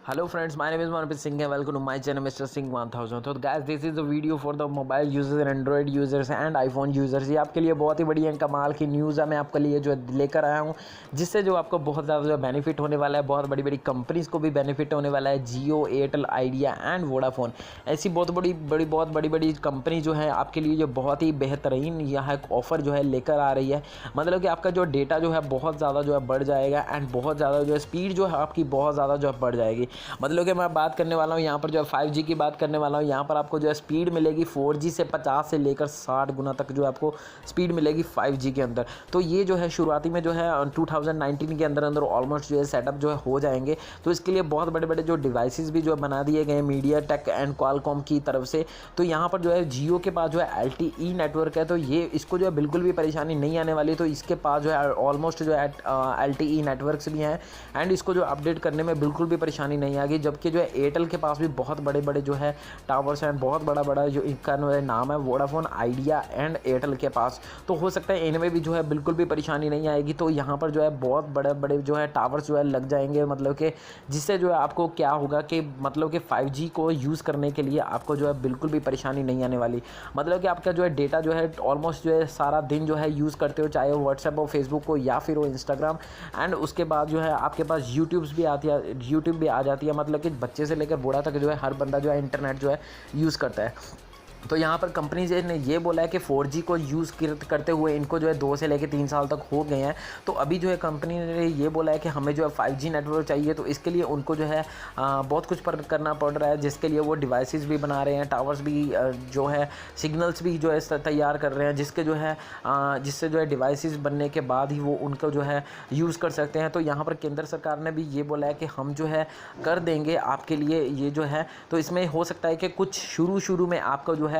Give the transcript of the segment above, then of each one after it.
Hello friends, my name is Manpreet Singh and welcome to my channel Mr. Singh 1000. तो guys, this is the video for the mobile users, Android users and iPhone users. ये आपके लिए बहुत ही बड़ी कमाल की news है, मैं आपके लिए जो लेकर आया हूँ, जिससे जो आपको बहुत ज़्यादा जो बेनिफिट होने वाला है, बहुत बड़ी बड़ी कंपनीज़ को भी बेनिफिट होने वाला है। जियो, एयरटेल, आइडिया एंड वोडाफोन, ऐसी बहुत बड़ी कंपनी जो है आपके लिए जो बहुत ही बेहतरीन यह एक ऑफ़र जो है लेकर आ रही है। मतलब कि आपका जो डेटा जो है बहुत ज़्यादा जो है बढ़ जाएगा एंड बहुत ज़्यादा जो है स्पीड जो है आपकी बहुत ज़्यादा जो है बढ़ जाएगी। मतलब कि मैं बात करने वाला हूँ यहाँ पर जो है 5G की बात करने वाला हूँ। यहाँ पर आपको जो है स्पीड मिलेगी 4G से 50 से लेकर 60 गुना तक जो आपको स्पीड मिलेगी 5G के अंदर। तो ये जो है शुरुआती में जो है 2019 के अंदर ऑलमोस्ट जो है सेटअप जो है हो जाएंगे। तो इसके लिए बहुत बड़े बड़े जो डिवाइसेस भी जो है बना दिए गए MediaTek एंड Qualcomm की तरफ से। तो यहाँ पर जो है जियो के पास जो है LTE नेटवर्क है, तो ये इसको जो है बिल्कुल भी परेशानी नहीं आने वाली। तो इसके पास जो है ऑलमोस्ट जो है LTE नेटवर्क्स भी हैं एंड इसको जो अपडेट करने में बिल्कुल भी परेशानी नहीं आएगी। जबकि जो है एयरटेल के पास भी बहुत बड़े बड़े जो है टावर्स हैं, बहुत बड़ा जो इनका नाम है वोडाफोन, आइडिया एंड एयरटेल के पास। तो हो सकता है इनमें भी जो है बिल्कुल भी परेशानी नहीं आएगी। तो यहाँ पर जो है बहुत बड़े जो है टावर्स जो है लग जाएंगे, मतलब कि जिससे जो है आपको क्या होगा कि मतलब कि 5G को यूज़ करने के लिए आपको जो है बिल्कुल भी परेशानी नहीं आने वाली। मतलब कि आपका जो है डेटा जो है ऑलमोस्ट जो है सारा दिन जो है यूज़ करते हो, चाहे वो व्हाट्सएप हो, फेसबुक हो या फिर वो इंस्टाग्राम। एंड उसके बाद जो है आपके पास यूट्यूब भी आ जाती है। मतलब कि बच्चे से लेकर बूढ़ा तक जो है हर बंदा जो है इंटरनेट जो है यूज़ करता है। तो यहाँ पर कंपनी ने ये बोला है कि 4G को यूज़ करते हुए इनको जो है 2 से लेकर 3 साल तक हो गए हैं। तो अभी जो है कंपनी ने ये बोला है कि हमें जो है 5G नेटवर्क चाहिए। तो इसके लिए उनको जो है बहुत कुछ करना पड़ रहा है, जिसके लिए वो डिवाइसेस भी बना रहे हैं, टावर्स भी जो है सिग्नल्स भी जो है तैयार कर रहे हैं, जिसके जो है जिससे जो है डिवाइसेस बनने के बाद ही वो उनको जो है यूज़ कर सकते हैं। तो यहाँ पर केंद्र सरकार ने भी ये बोला है कि हम जो है कर देंगे आपके लिए ये जो है। तो इसमें हो सकता है कि कुछ शुरू में आपको जो है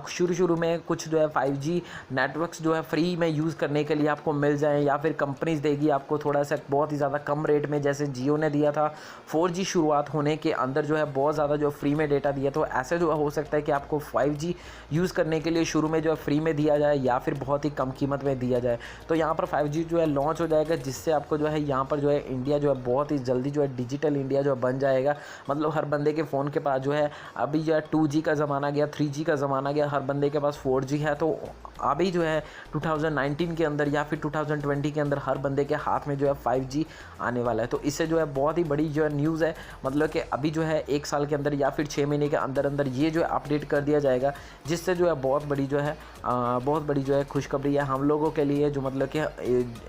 शुरू में कुछ जो है 5G नेटवर्क्स जो है फ्री में यूज़ करने के लिए आपको मिल जाएं, या फिर कंपनीज देगी आपको थोड़ा सा बहुत ही ज़्यादा कम रेट में, जैसे जियो ने दिया था 4G शुरुआत होने के अंदर जो है बहुत ज़्यादा जो फ्री में डेटा दिया। तो ऐसे जो हो सकता है कि आपको 5G यूज़ करने के लिए शुरू में जो है फ्री में दिया जाए या फिर बहुत ही कम कीमत में दिया जाए। तो यहाँ पर 5G जो है लॉन्च हो जाएगा, जिससे आपको जो है यहाँ पर जो है इंडिया जो है बहुत ही जल्दी जो है डिजिटल इंडिया जो बन जाएगा। मतलब हर बंदे के फ़ोन के पास जो है अभी जो है 2G का ज़माना गया, 3G का ज़माना गया, हर बंदे के पास 4G है। तो अभी जो है 2019 के अंदर या फिर 2020 के अंदर हर बंदे के हाथ में जो है 5G आने वाला है। तो इससे जो है बहुत ही बड़ी जो है न्यूज़ है। मतलब कि अभी जो है 1 साल के अंदर या फिर 6 महीने के अंदर ये जो है अपडेट कर दिया जाएगा, जिससे जो है बहुत बड़ी जो है खुशखबरी है हम लोगों के लिए, जो मतलब कि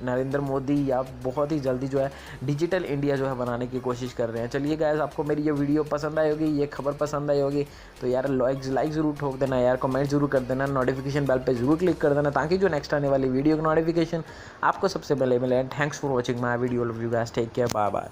नरेंद्र मोदी या बहुत ही जल्दी जो है डिजिटल इंडिया जो है बनाने की कोशिश कर रहे हैं। चलिए गाइस, आपको मेरी ये वीडियो पसंद आई होगी, ये खबर पसंद आई होगी, तो यार लाइक ज़रूर ठोक देना यार, कमेंट जरूर कर देना, नोटिफिकेशन बेल पे जरूर क्लिक कर देना, ताकि जो नेक्स्ट आने वाली वीडियो की नोटिफिकेशन आपको सबसे पहले मिले। Thanks for watching my video, love you guys, take care, bye bye.